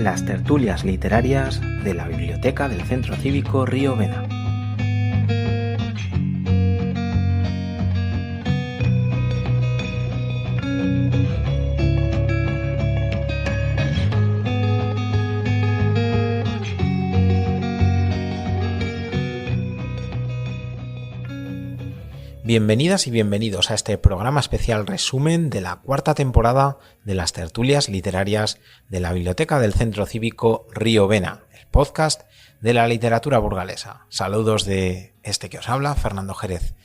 las tertulias literarias de la Biblioteca del Centro Cívico Río Vena. Bienvenidas y bienvenidos a este programa especial resumen de la cuarta temporada de las tertulias literarias de la Biblioteca del Centro Cívico Río Vena, el podcast de la literatura burgalesa. Saludos de este que os habla, Fernando Jerez.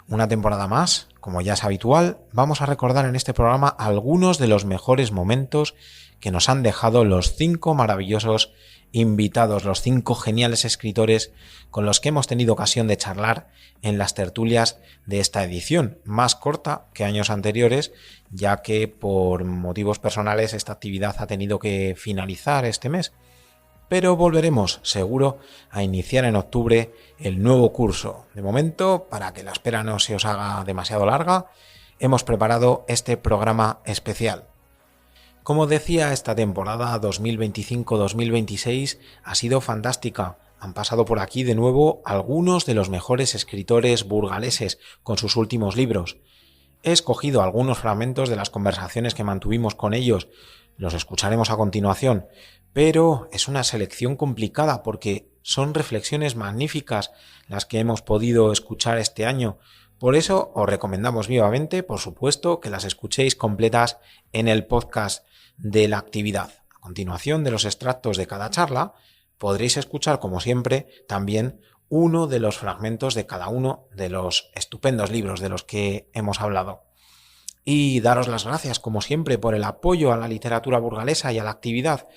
Una temporada más, como ya es habitual, vamos a recordar en este programa algunos de los mejores momentos que nos han dejado los 5 maravillosos invitados, los 5 geniales escritores con los que hemos tenido ocasión de charlar en las tertulias de esta edición, más corta que años anteriores, ya que por motivos personales esta actividad ha tenido que finalizar este mes. Pero volveremos, seguro, a iniciar en octubre el nuevo curso. De momento, para que la espera no se os haga demasiado larga, hemos preparado este programa especial. Como decía, esta temporada 2025-2026 ha sido fantástica. Han pasado por aquí de nuevo algunos de los mejores escritores burgaleses con sus últimos libros. He escogido algunos fragmentos de las conversaciones que mantuvimos con ellos. Los escucharemos a continuación, pero es una selección complicada porque son reflexiones magníficas las que hemos podido escuchar este año. Por eso os recomendamos vivamente, por supuesto, que las escuchéis completas en el podcast de la actividad. A continuación de los extractos de cada charla, podréis escuchar, como siempre, también uno de los fragmentos de cada uno de los estupendos libros de los que hemos hablado. Y daros las gracias, como siempre, por el apoyo a la literatura burgalesa y a la actividad,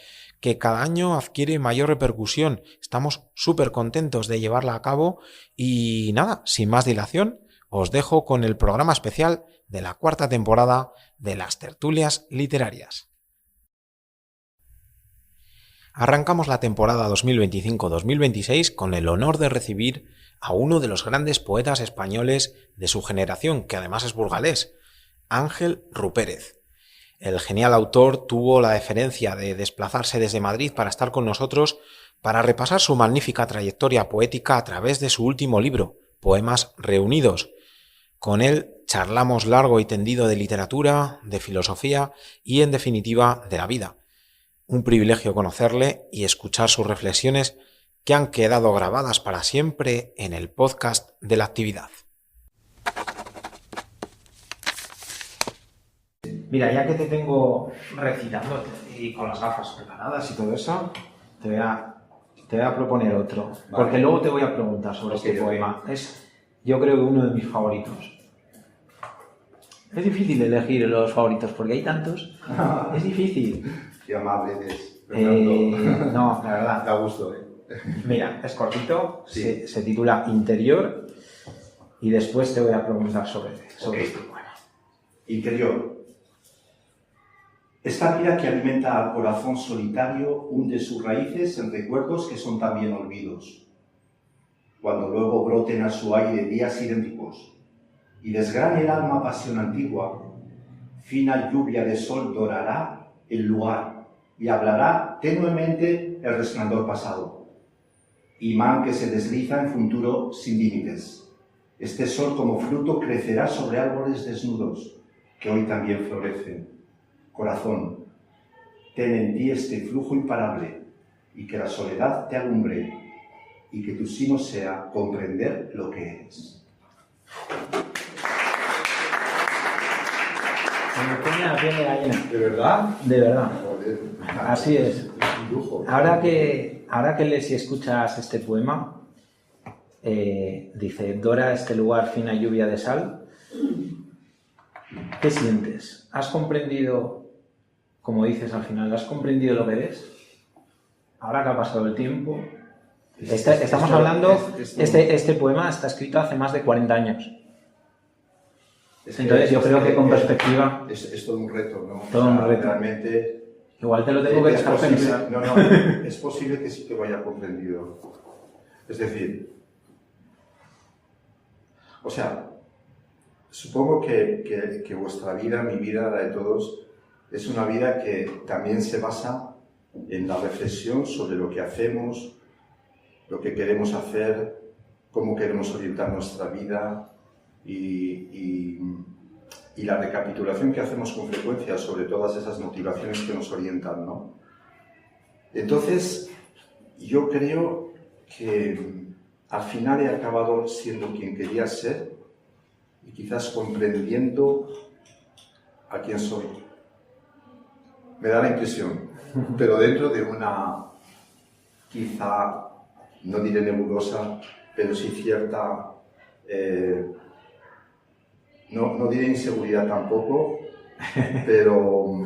que cada año adquiere mayor repercusión. Estamos súper contentos de llevarla a cabo y nada, sin más dilación, os dejo con el programa especial de la cuarta temporada de las tertulias literarias. Arrancamos la temporada 2025-2026 con el honor de recibir a uno de los grandes poetas españoles de su generación, que además es burgalés, Ángel Rupérez. El genial autor tuvo la deferencia de desplazarse desde Madrid para estar con nosotros para repasar su magnífica trayectoria poética a través de su último libro, Poemas Reunidos. Con él charlamos largo y tendido de literatura, de filosofía y, en definitiva, de la vida. Un privilegio conocerle y escuchar sus reflexiones que han quedado grabadas para siempre en el podcast de la actividad. Mira, ya que te tengo recitando y con las gafas preparadas y todo eso, te voy a proponer otro. Vale. Porque luego te voy a preguntar sobre este poema. Es, yo creo que uno de mis favoritos. Es difícil elegir los favoritos porque hay tantos. Es difícil. Qué amable eres, Fernando. No, la verdad. Da gusto, Mira, es cortito, sí. se titula Interior y después te voy a preguntar sobre este poema. Interior. Esta vida que alimenta al corazón solitario hunde sus raíces en recuerdos que son también olvidos. Cuando luego broten a su aire días idénticos y desgrane el alma pasión antigua, fina lluvia de sol dorará el lugar y hablará tenuemente el resplandor pasado. Imán que se desliza en futuro sin límites. Este sol como fruto crecerá sobre árboles desnudos que hoy también florecen. Corazón, ten en ti este flujo imparable y que la soledad te alumbre y que tu sino sea comprender lo que eres. Se me pone la piel de gallina. ¿De verdad? De verdad. Joder. Así es. Un lujo. Ahora que lees y escuchas este poema, dice, dora este lugar fina lluvia de sal. ¿Qué sientes? ¿Has comprendido, como dices al final, has comprendido lo que eres? Ahora que ha pasado el tiempo. Estamos hablando, este poema está escrito hace más de 40 años. Entonces yo creo que con perspectiva... Es todo un reto, ¿no? Todo un reto. Realmente... Igual te lo tengo que dejar pensar. No, es posible que sí que vaya comprendido. Es decir, o sea, supongo que vuestra vida, mi vida, la de todos, es una vida que también se basa en la reflexión sobre lo que hacemos, lo que queremos hacer, cómo queremos orientar nuestra vida y la recapitulación que hacemos con frecuencia sobre todas esas motivaciones que nos orientan, ¿no? Entonces, yo creo que al final he acabado siendo quien quería ser y quizás comprendiendo a quién soy. Me da la impresión, pero dentro de una, quizá, no diré nebulosa, pero sí cierta, no diré inseguridad tampoco, pero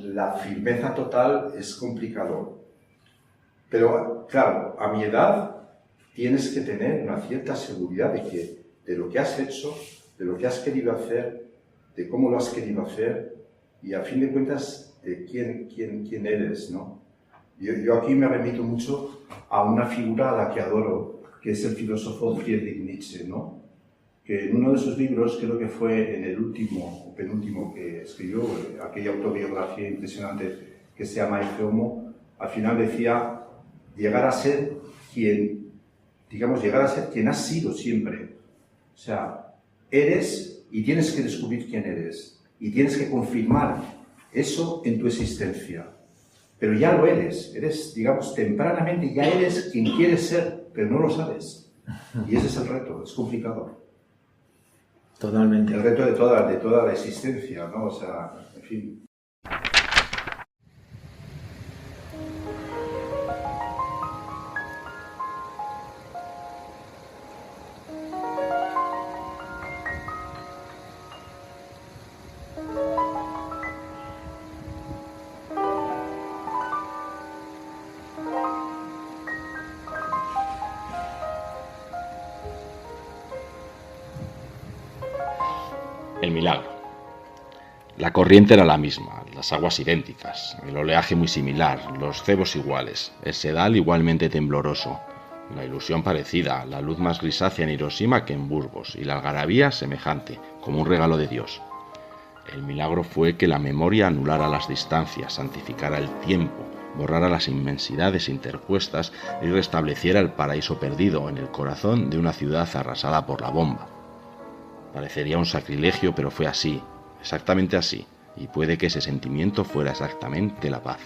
la firmeza total es complicado. Pero claro, a mi edad tienes que tener una cierta seguridad de lo que has hecho, de lo que has querido hacer, de cómo lo has querido hacer y a fin de cuentas de quién eres, ¿no? Yo aquí me remito mucho a una figura a la que adoro, que es el filósofo Friedrich Nietzsche, ¿no? Que en uno de sus libros, creo que fue en el último o penúltimo que escribió, aquella autobiografía impresionante que se llama Ecce Homo, al final decía llegar a ser quien has sido siempre. O sea, eres y tienes que descubrir quién eres y tienes que confirmar eso en tu existencia. Pero ya lo eres, digamos, tempranamente ya eres quien quieres ser, pero no lo sabes. Y ese es el reto, es complicado. Totalmente. El reto de toda la existencia, ¿no? O sea, en fin. El milagro. La corriente era la misma, las aguas idénticas, el oleaje muy similar, los cebos iguales, el sedal igualmente tembloroso, la ilusión parecida, la luz más grisácea en Hiroshima que en Burgos y la algarabía semejante, como un regalo de Dios. El milagro fue que la memoria anulara las distancias, santificara el tiempo, borrara las inmensidades interpuestas y restableciera el paraíso perdido en el corazón de una ciudad arrasada por la bomba. Parecería un sacrilegio, pero fue así, exactamente así, y puede que ese sentimiento fuera exactamente la paz.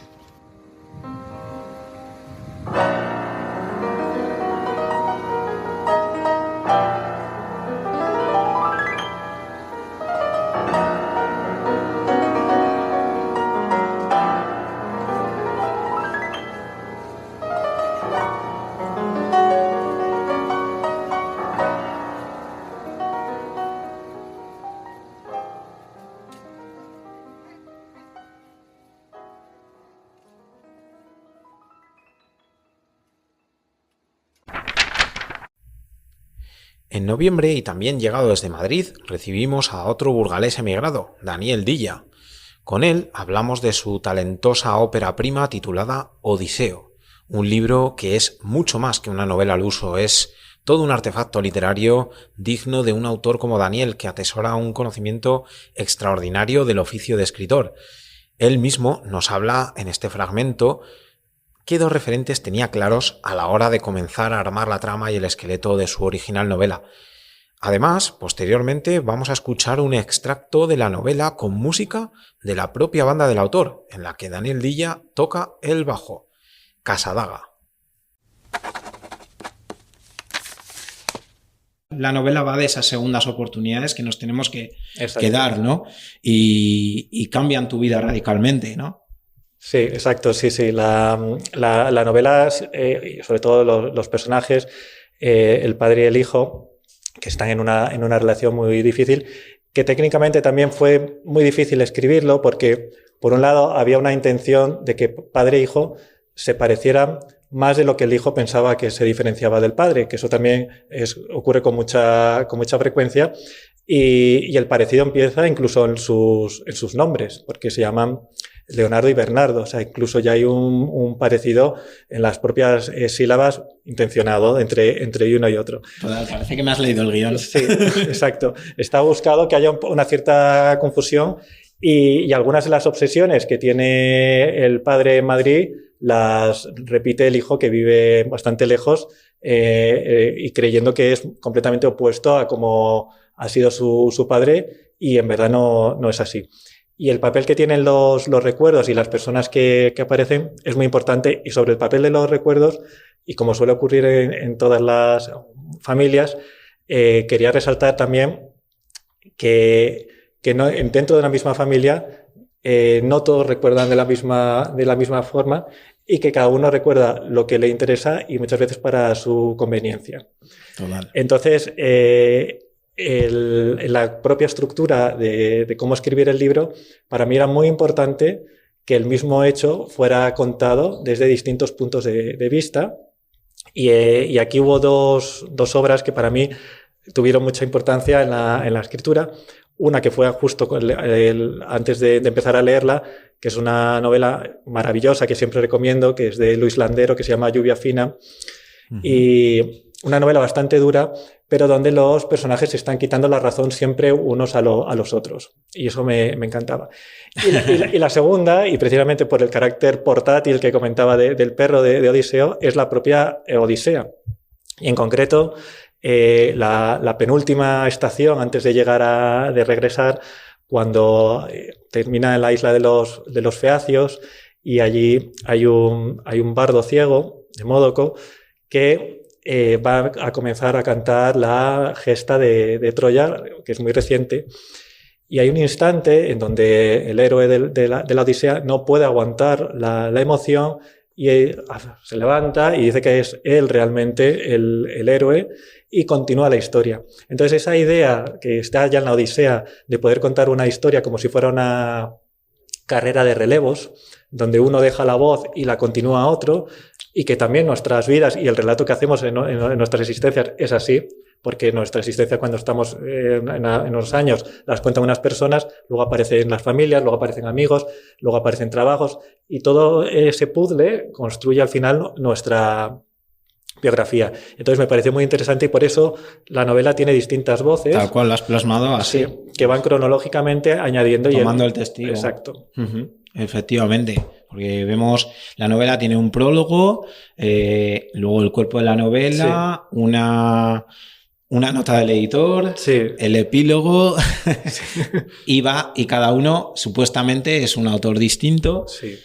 En noviembre, y también llegado desde Madrid, recibimos a otro burgalés emigrado, Daniel Dilla. Con él hablamos de su talentosa ópera prima titulada Odiseo, un libro que es mucho más que una novela al uso, es todo un artefacto literario digno de un autor como Daniel, que atesora un conocimiento extraordinario del oficio de escritor. Él mismo nos habla en este fragmento qué dos referentes tenía claros a la hora de comenzar a armar la trama y el esqueleto de su original novela. Además, posteriormente vamos a escuchar un extracto de la novela con música de la propia banda del autor, en la que Daniel Dilla toca el bajo, Casadaga. La novela va de esas segundas oportunidades que nos tenemos que dar, ¿no? Y cambian tu vida radicalmente, ¿no? Sí, exacto, sí. La novela, sobre todo los personajes, el padre y el hijo, que están en una relación muy difícil, que técnicamente también fue muy difícil escribirlo porque, por un lado, había una intención de que padre e hijo se parecieran más de lo que el hijo pensaba que se diferenciaba del padre, que eso también ocurre con mucha frecuencia, y el parecido empieza incluso en sus nombres, porque se llaman Leonardo y Bernardo, o sea, incluso ya hay un parecido en las propias sílabas intencionado entre uno y otro. Parece que me has leído el guión. Sí, exacto. Está buscado que haya una cierta confusión Y algunas de las obsesiones que tiene el padre en Madrid las repite el hijo, que vive bastante lejos, y creyendo que es completamente opuesto a cómo ha sido su padre, y en verdad no es así. Y el papel que tienen los recuerdos y las personas que aparecen es muy importante. Y sobre el papel de los recuerdos, y como suele ocurrir en todas las familias, quería resaltar también que no, dentro de una misma familia no todos recuerdan de la misma forma, y que cada uno recuerda lo que le interesa y muchas veces para su conveniencia. Total. Entonces, la propia estructura de cómo escribir el libro, para mí era muy importante que el mismo hecho fuera contado desde distintos puntos de vista. Y aquí hubo dos obras que para mí tuvieron mucha importancia en la escritura. Una que fue justo antes de empezar a leerla, que es una novela maravillosa que siempre recomiendo, que es de Luis Landero, que se llama Lluvia Fina. Uh-huh. Y una novela bastante dura, pero donde los personajes se están quitando la razón siempre unos a los otros. Y eso me encantaba. Y la segunda, y precisamente por el carácter portátil que comentaba del perro de Odiseo, es la propia Odisea. Y en concreto, la penúltima estación antes de de regresar, cuando termina en la isla de los Feacios, y allí hay un bardo ciego, Demódoco, que va a comenzar a cantar la gesta de Troya, que es muy reciente. Y hay un instante en donde el héroe de la Odisea no puede aguantar la emoción, y se levanta y dice que es él realmente el héroe, y continúa la historia. Entonces, esa idea que está ya en la Odisea de poder contar una historia como si fuera una carrera de relevos, donde uno deja la voz y la continúa otro, y que también nuestras vidas y el relato que hacemos en nuestras existencias es así, porque nuestra existencia, cuando estamos en los años, las cuentan unas personas, luego aparecen las familias, luego aparecen amigos, luego aparecen trabajos, y todo ese puzzle construye al final nuestra biografía. Entonces me pareció muy interesante, y por eso la novela tiene distintas voces. Tal cual, lo has plasmado así. Sí, que van cronológicamente añadiendo. Tomando el testigo. Exacto. Uh-huh. Efectivamente, porque vemos, la novela tiene un prólogo, luego el cuerpo de la novela, sí, una nota del editor, sí, el epílogo, sí. y cada uno supuestamente es un autor distinto. Sí.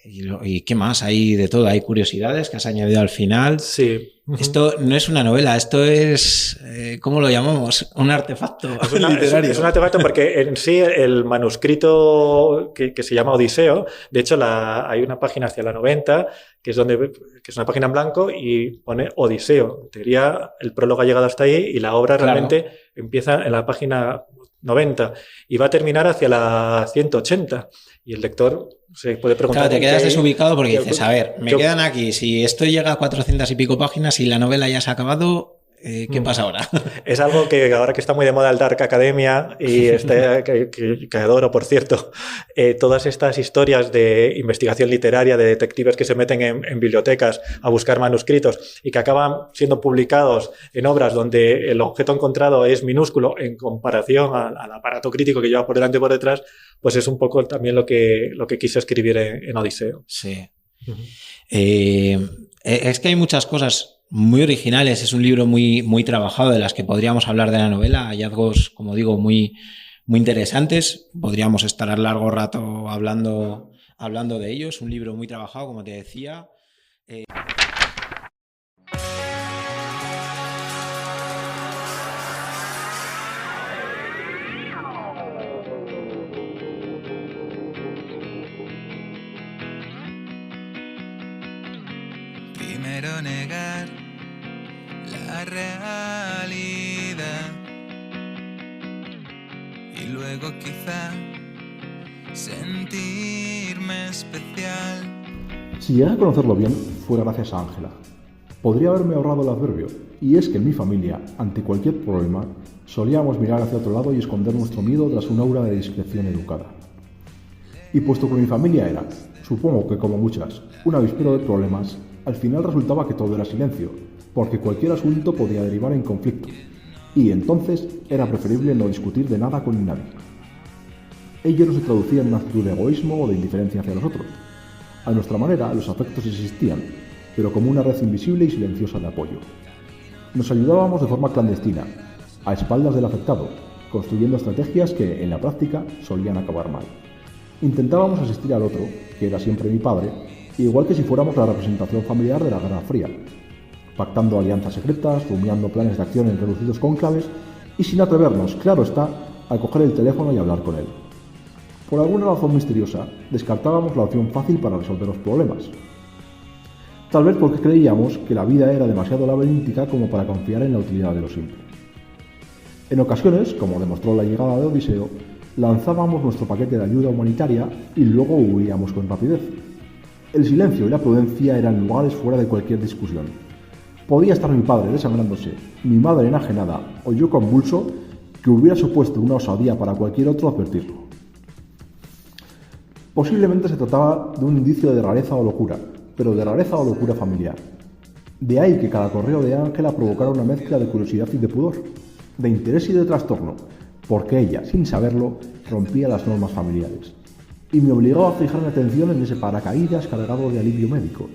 ¿Y qué más? Hay de todo, hay curiosidades que has añadido al final. Sí. Uh-huh. Esto no es una novela, esto es, ¿cómo lo llamamos? Un artefacto literario. Es un artefacto, porque en sí el manuscrito que se llama Odiseo, de hecho hay una página hacia la 90, que es una página en blanco y pone Odiseo. En teoría, el prólogo ha llegado hasta ahí y la obra realmente empieza en la página 90 y va a terminar hacia la 180. Y el lector se puede preguntar... Claro, te quedas desubicado porque dices, a ver, me quedan aquí, si esto llega a 400 y pico páginas y la novela ya se ha acabado, ¿qué pasa ahora? Es algo que ahora que está muy de moda el Dark Academia, y que adoro, por cierto, todas estas historias de investigación literaria, de detectives que se meten en bibliotecas a buscar manuscritos y que acaban siendo publicados en obras donde el objeto encontrado es minúsculo en comparación al aparato crítico que lleva por delante y por detrás, pues es un poco también lo que quise escribir en Odiseo. Sí. Uh-huh. Es que hay muchas cosas muy originales, es un libro muy, muy trabajado, de las que podríamos hablar de la novela, hallazgos, como digo, muy, muy interesantes, podríamos estar a largo rato hablando de ellos, un libro muy trabajado, como te decía. Primero negar la realidad y luego quizá sentirme especial. Si llegué a conocerlo bien, fuera gracias a Ángela. Podría haberme ahorrado el adverbio, y es que en mi familia, ante cualquier problema, solíamos mirar hacia otro lado y esconder nuestro miedo tras un aura de discreción educada. Y puesto que mi familia era, supongo que como muchas, un avispero de problemas, al final resultaba que todo era silencio, porque cualquier asunto podía derivar en conflicto, y entonces era preferible no discutir de nada con nadie. Ello no se traducía en una actitud de egoísmo o de indiferencia hacia nosotros. A nuestra manera, los afectos existían, pero como una red invisible y silenciosa de apoyo. Nos ayudábamos de forma clandestina, a espaldas del afectado, construyendo estrategias que, en la práctica, solían acabar mal. Intentábamos asistir al otro, que era siempre mi padre, igual que si fuéramos la representación familiar de la Guerra Fría, pactando alianzas secretas, rumiando planes de acción en reducidos cónclaves y sin atrevernos, claro está, a coger el teléfono y hablar con él. Por alguna razón misteriosa, descartábamos la opción fácil para resolver los problemas. Tal vez porque creíamos que la vida era demasiado laberíntica como para confiar en la utilidad de lo simple. En ocasiones, como demostró la llegada de Odiseo, lanzábamos nuestro paquete de ayuda humanitaria y luego huíamos con rapidez. El silencio y la prudencia eran lugares fuera de cualquier discusión. Podía estar mi padre desangrándose, mi madre enajenada o yo convulso, que hubiera supuesto una osadía para cualquier otro advertirlo. Posiblemente se trataba de un indicio de rareza o locura, pero de rareza o locura familiar. De ahí que cada correo de Ángela provocara una mezcla de curiosidad y de pudor, de interés y de trastorno, porque ella, sin saberlo, rompía las normas familiares. Y me obligaba a fijar mi atención en ese paracaídas cargado de alivio médico,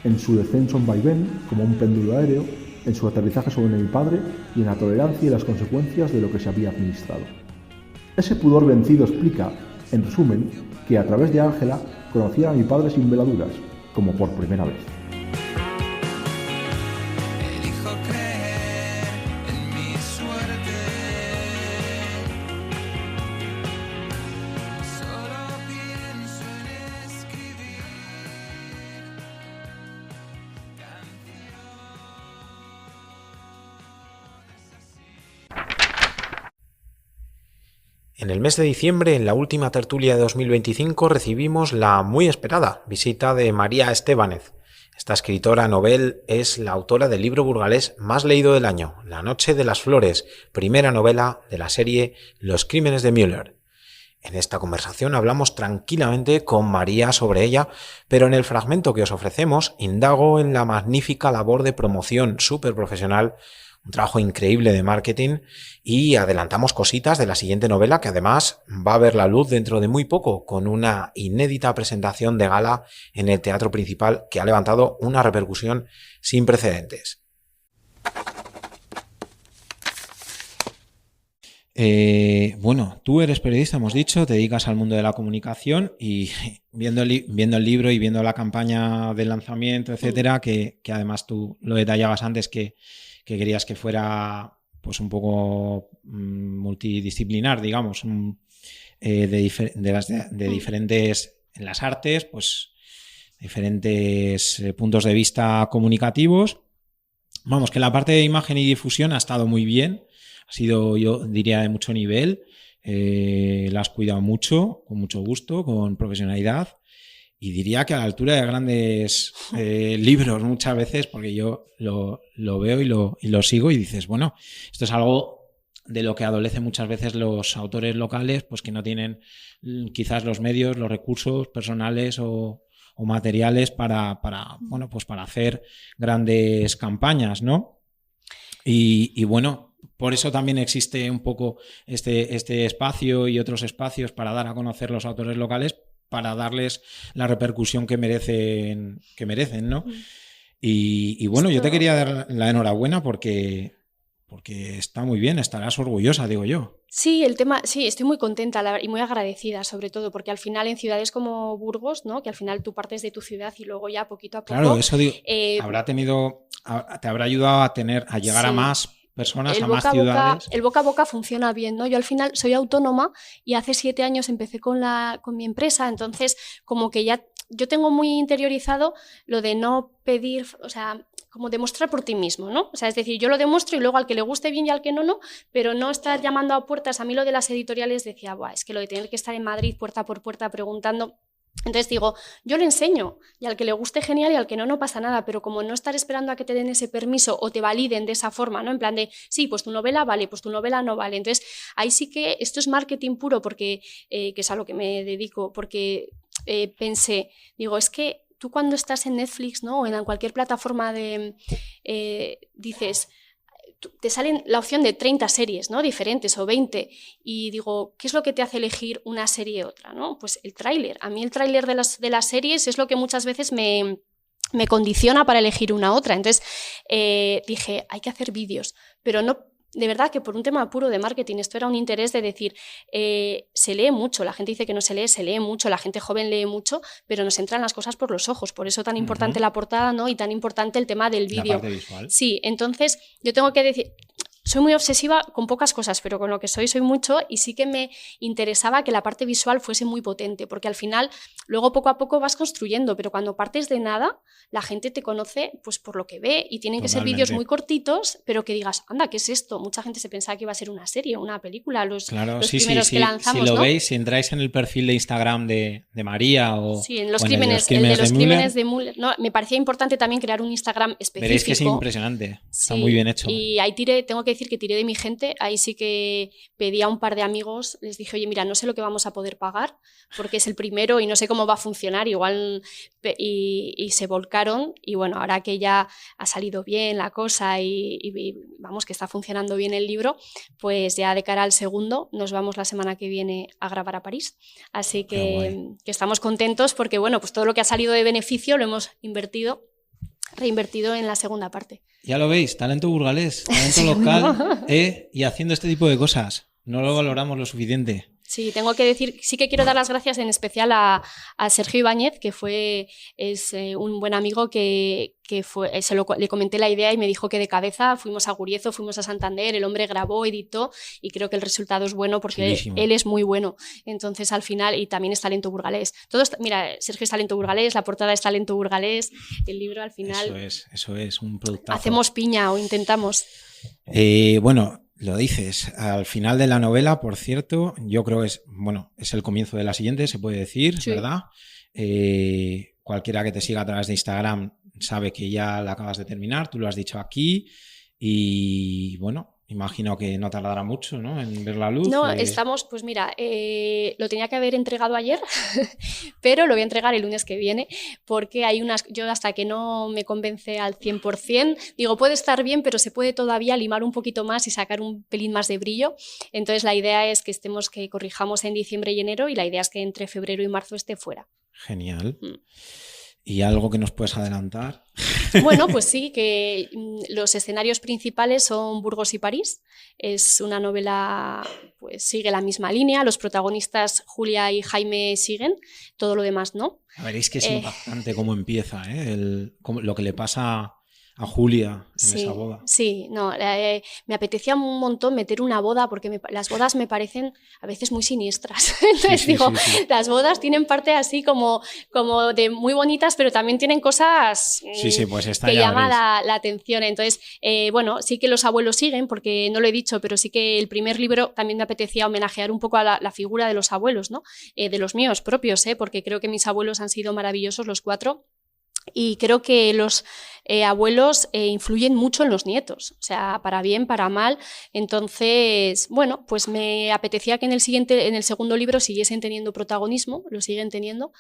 en su descenso en vaivén, como un péndulo aéreo, en su aterrizaje sobre mi padre y en la tolerancia y las consecuencias de lo que se había administrado. Ese pudor vencido explica, en resumen, que a través de Ángela conocía a mi padre sin veladuras, como por primera vez. Elijo creer en mi suerte. Solo pienso en escribir canciones así. En el mes de diciembre, en la última tertulia de 2025, recibimos la muy esperada visita de María Estébanez. Esta escritora novel es la autora del libro burgalés más leído del año, La noche de las flores, primera novela de la serie Los crímenes de Müller. En esta conversación hablamos tranquilamente con María sobre ella, pero en el fragmento que os ofrecemos indago en la magnífica labor de promoción súper profesional, un trabajo increíble de marketing, y adelantamos cositas de la siguiente novela que además va a ver la luz dentro de muy poco con una inédita presentación de gala en el Teatro Principal que ha levantado una repercusión sin precedentes. Bueno, tú eres periodista, hemos dicho, te dedicas al mundo de la comunicación y viendo el libro y viendo la campaña de lanzamiento, etcétera, que además tú lo detallabas antes que querías que fuera pues un poco multidisciplinar, digamos, de diferentes, en las artes, pues diferentes puntos de vista comunicativos. Vamos, que la parte de imagen y difusión ha estado muy bien, ha sido, yo diría, de mucho nivel, la has cuidado mucho, con mucho gusto, con profesionalidad. Y diría que a la altura de grandes libros muchas veces, porque yo lo veo y lo sigo y dices, bueno, esto es algo de lo que adolecen muchas veces los autores locales, pues que no tienen quizás los medios, los recursos personales o materiales para hacer grandes campañas, ¿no? Y bueno, por eso también existe un poco este espacio y otros espacios para dar a conocer los autores locales, para darles la repercusión que merecen, ¿no? Y bueno, yo te quería dar la enhorabuena porque está muy bien, estarás orgullosa, digo yo. Sí, sí, estoy muy contenta y muy agradecida, sobre todo, porque al final en ciudades como Burgos, ¿no? Que al final tú partes de tu ciudad y luego ya poquito a poco... Claro, eso digo, te habrá ayudado a llegar a más personas, a más ciudades. El boca a boca funciona bien, ¿no? Yo al final soy autónoma y hace 7 años empecé con mi empresa, entonces como que ya yo tengo muy interiorizado lo de no pedir, o sea, como demostrar por ti mismo, ¿no? O sea, es decir, yo lo demuestro y luego al que le guste bien y al que no, pero no estar llamando a puertas. A mí lo de las editoriales decía, buah, es que lo de tener que estar en Madrid puerta por puerta preguntando... Entonces digo, yo le enseño y al que le guste genial y al que no pasa nada, pero como no estar esperando a que te den ese permiso o te validen de esa forma, ¿no? En plan de, sí, pues tu novela vale, pues tu novela no vale. Entonces ahí sí que esto es marketing puro porque, que es a lo que me dedico, porque pensé, digo, es que tú cuando estás en Netflix, ¿no? O en cualquier plataforma dices... te salen la opción de 30 series, ¿no? Diferentes o 20, y digo, ¿qué es lo que te hace elegir una serie u otra, ¿no? Pues el tráiler. A mí el tráiler de las series es lo que muchas veces me condiciona para elegir una u otra. Entonces dije, hay que hacer vídeos, pero no, de verdad que por un tema puro de marketing. Esto era un interés de decir, se lee mucho, la gente dice que no se lee mucho, la gente joven lee mucho, pero nos entran las cosas por los ojos, por eso tan importante la portada, ¿no? Y tan importante el tema del vídeo. La parte visual. Sí, entonces yo tengo que decir, soy muy obsesiva con pocas cosas, pero con lo que soy mucho, y sí que me interesaba que la parte visual fuese muy potente, porque al final luego poco a poco vas construyendo, pero cuando partes de nada, la gente te conoce pues por lo que ve, y tienen que ser vídeos muy cortitos, pero que digas, anda, ¿qué es esto? Mucha gente se pensaba que iba a ser una serie, una película, los primeros que lanzamos, si lo ¿no? veis, si entráis en el perfil de Instagram de María o sí, en los o crímenes, el de los crímenes de Müller, ¿no? Me parecía importante también crear un Instagram específico. Veréis que es impresionante, está Sí, muy bien hecho. y ahí tengo que decir que tiré de mi gente, ahí sí que pedí a un par de amigos, les dije, oye, mira, no sé lo que vamos a poder pagar, porque es el primero y no sé cómo va a funcionar, igual, y se volcaron, y bueno, ahora que ya ha salido bien la cosa y vamos, que está funcionando bien el libro, pues ya de cara al segundo nos vamos la semana que viene a grabar a París, así que estamos contentos porque bueno, pues todo lo que ha salido de beneficio lo hemos reinvertido en la segunda parte. Ya lo veis, talento burgalés, talento local, y haciendo este tipo de cosas. No lo valoramos lo suficiente. Sí, tengo que decir, sí que quiero dar las gracias en especial a Sergio Ibáñez, que es un buen amigo que le comenté la idea y me dijo que de cabeza fuimos a Guriezo, fuimos a Santander, el hombre grabó, editó, y creo que el resultado es bueno porque él es muy bueno. Entonces al final, y también es talento burgalés. Mira, Sergio es talento burgalés, la portada es talento burgalés, el libro al final... Eso es, un productazo. Hacemos piña o intentamos. Bueno, lo dices, al final de la novela, por cierto, yo creo que es el comienzo de la siguiente, se puede decir, sí. ¿Verdad? Cualquiera que te siga a través de Instagram sabe que ya la acabas de terminar, tú lo has dicho aquí, y bueno, imagino que no tardará mucho, ¿no?, en ver la luz. No, estamos, pues mira, lo tenía que haber entregado ayer, pero lo voy a entregar el lunes que viene, porque yo hasta que no me convence al 100%, digo, puede estar bien, pero se puede todavía limar un poquito más y sacar un pelín más de brillo. Entonces la idea es que corrijamos en diciembre y enero, y la idea es que entre febrero y marzo esté fuera. Genial. ¿Y algo que nos puedes adelantar? Bueno, pues sí, que los escenarios principales son Burgos y París. Es una novela, pues sigue la misma línea. Los protagonistas, Julia y Jaime, siguen. Todo lo demás no. Veréis que es impactante cómo empieza, lo que le pasa a Julia en esa boda. Sí, no, me apetecía un montón meter una boda porque las bodas me parecen a veces muy siniestras. Entonces sí. Las bodas tienen parte así como de muy bonitas, pero también tienen cosas pues que llaman la atención. Entonces, bueno, sí que los abuelos siguen, porque no lo he dicho, pero sí que el primer libro también me apetecía homenajear un poco a la figura de los abuelos, ¿no? De los míos propios, porque creo que mis abuelos han sido maravillosos los 4. Y creo que los abuelos influyen mucho en los nietos, o sea, para bien, para mal. Entonces, bueno, pues me apetecía que en el segundo libro siguiesen teniendo protagonismo, lo siguen teniendo,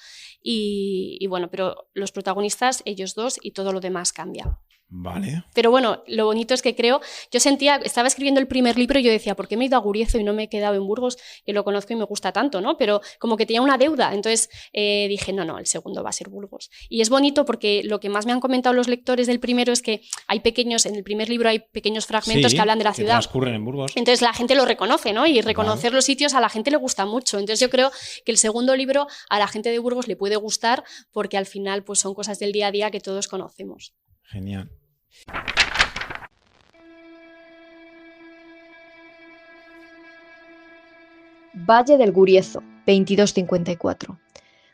y bueno, pero los protagonistas, ellos dos, y todo lo demás cambia. Vale. Pero bueno, lo bonito es que estaba escribiendo el primer libro y yo decía, ¿por qué me he ido a Guriezo y no me he quedado en Burgos, que lo conozco y me gusta tanto, ¿no? Pero como que tenía una deuda, entonces dije, no, el segundo va a ser Burgos. Y es bonito porque lo que más me han comentado los lectores del primero es que en el primer libro hay pequeños fragmentos que hablan de la ciudad. Transcurren en Burgos. Entonces la gente lo reconoce, ¿no? Y reconocer los sitios a la gente le gusta mucho. Entonces yo creo que el segundo libro a la gente de Burgos le puede gustar, porque al final pues son cosas del día a día que todos conocemos. Genial. Valle del Guriezo, 2254.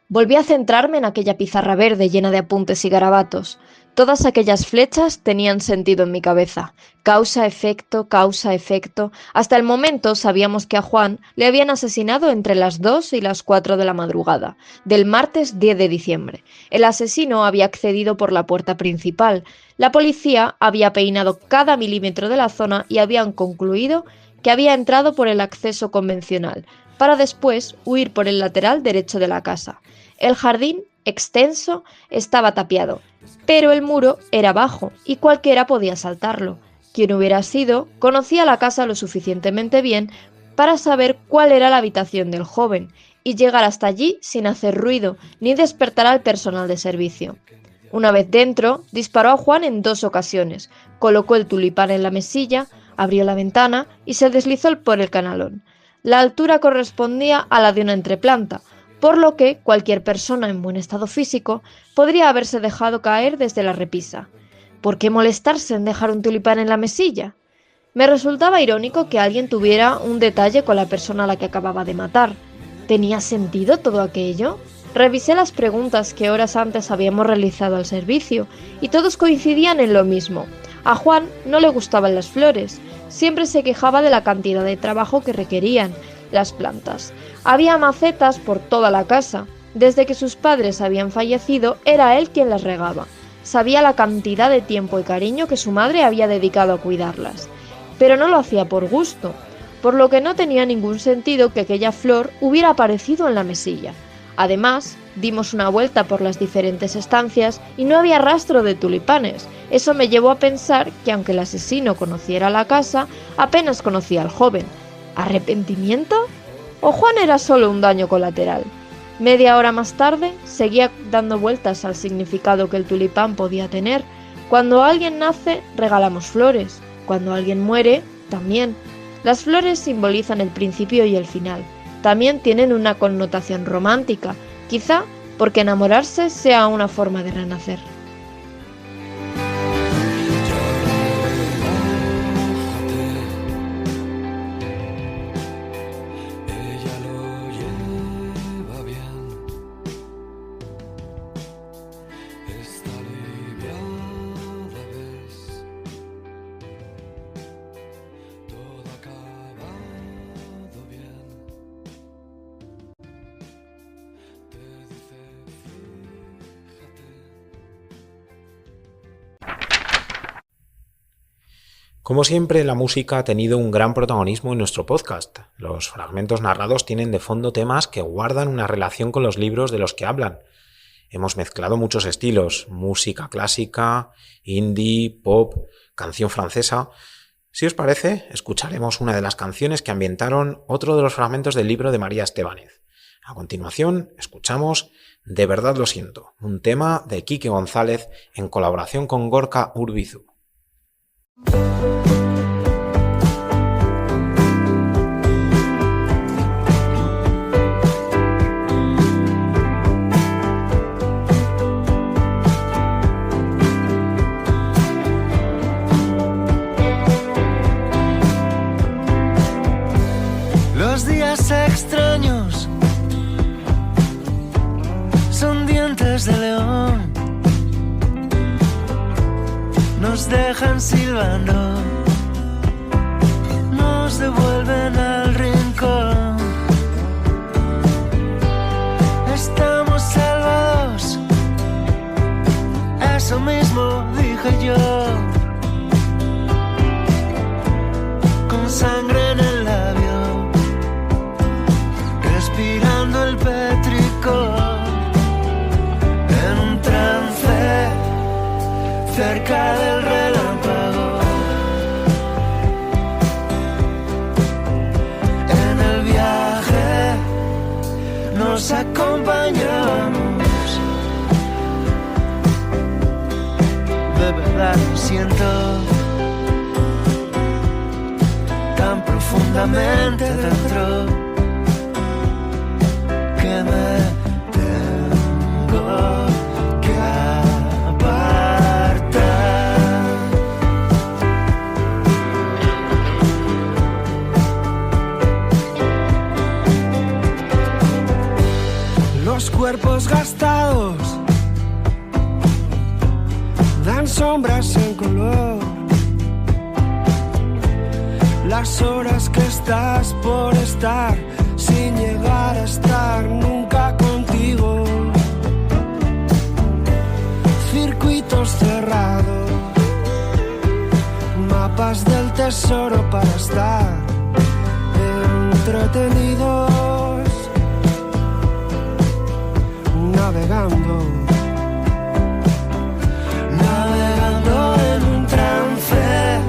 Volví a centrarme en aquella pizarra verde llena de apuntes y garabatos. Todas aquellas flechas tenían sentido en mi cabeza. Causa, efecto, causa, efecto. Hasta el momento sabíamos que a Juan le habían asesinado entre las 2 y las 4 de la madrugada, del martes 10 de diciembre. El asesino había accedido por la puerta principal. La policía había peinado cada milímetro de la zona y habían concluido que había entrado por el acceso convencional, para después huir por el lateral derecho de la casa. El jardín, extenso, estaba tapiado, pero el muro era bajo y cualquiera podía saltarlo. quien hubiera sido, conocía la casa lo suficientemente bien para saber cuál era la habitación del joven y llegar hasta allí sin hacer ruido ni despertar al personal de servicio. Una vez dentro, disparó a Juan en 2 ocasiones, colocó el tulipán en la mesilla, abrió la ventana y se deslizó por el canalón. La altura correspondía a la de una entreplanta, por lo que cualquier persona en buen estado físico podría haberse dejado caer desde la repisa. ¿Por qué molestarse en dejar un tulipán en la mesilla? Me resultaba irónico que alguien tuviera un detalle con la persona a la que acababa de matar. ¿Tenía sentido todo aquello? Revisé las preguntas que horas antes habíamos realizado al servicio y todos coincidían en lo mismo. A Juan no le gustaban las flores, siempre se quejaba de la cantidad de trabajo que requerían las plantas. Había macetas por toda la casa. Desde que sus padres habían fallecido, era él quien las regaba. Sabía la cantidad de tiempo y cariño que su madre había dedicado a cuidarlas, pero no lo hacía por gusto, por lo que no tenía ningún sentido que aquella flor hubiera aparecido en la mesilla. Además, dimos una vuelta por las diferentes estancias y no había rastro de tulipanes. Eso me llevó a pensar que aunque el asesino conociera la casa, apenas conocía al joven. ¿Arrepentimiento? ¿O Juan era solo un daño colateral? Media hora más tarde, seguía dando vueltas al significado que el tulipán podía tener. Cuando alguien nace, regalamos flores. Cuando alguien muere, también. Las flores simbolizan el principio y el final. También tienen una connotación romántica, quizá porque enamorarse sea una forma de renacer. Ella lo lleva bien, está aliviada, ves, todo ha acabado bien. Te dice, fíjate. Como siempre, la música ha tenido un gran protagonismo en nuestro podcast. Los fragmentos narrados tienen de fondo temas que guardan una relación con los libros de los que hablan. Hemos mezclado muchos estilos: música clásica, indie, pop, canción francesa. Si os parece, escucharemos una de las canciones que ambientaron otro de los fragmentos del libro de María Estebánez. A continuación, escuchamos De verdad lo siento, un tema de Quique González en colaboración con Gorka Urbizu. Los días extraños son dientes de león, nos dejan silbando, nos devuelven al rincón. Estamos salvados, eso mismo dije yo, con sangre en el labio, respirando el pétrico, en un trance cerca del relámpago. En el viaje nos acompañamos. De verdad lo siento tan profundamente dentro que me tengo que apartar. Los cuerpos gastados dan sombras en color. Las horas que estás por estar sin llegar a estar nunca contigo. Circuitos cerrados, mapas del tesoro para estar entretenidos, navegando en un trance